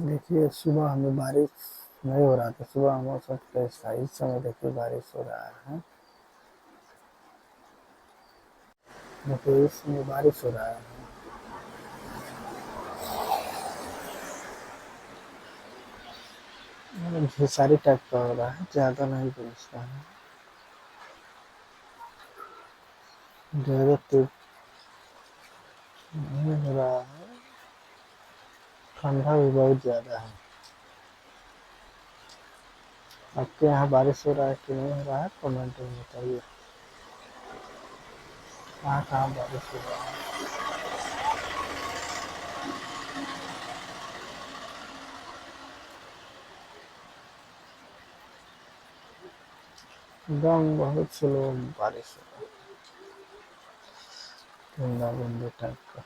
देखिए सुबह हमें बारिश नहीं हो रहा था, सुबह मौसम फ्रेश था। इस समय देखिए बारिश हो रहा है। देखिए इस समय बारिश हो रहा है। मतलब सारी टाइप का हो रहा है, ज़्यादा नहीं बरसता है, ज़्यादा तेज नहीं हो रहा है। ठंडा भी बहुत ज़्यादा है। आपके यहाँ बारिश हो रहा है कि नहीं हो रहा है, कमेंट में बताइए। कहाँ कहाँ बारिश हो रहा है। एकदम बहुत स्लो बारिश हो रहा है, बूंदा बूंदी टाइप का।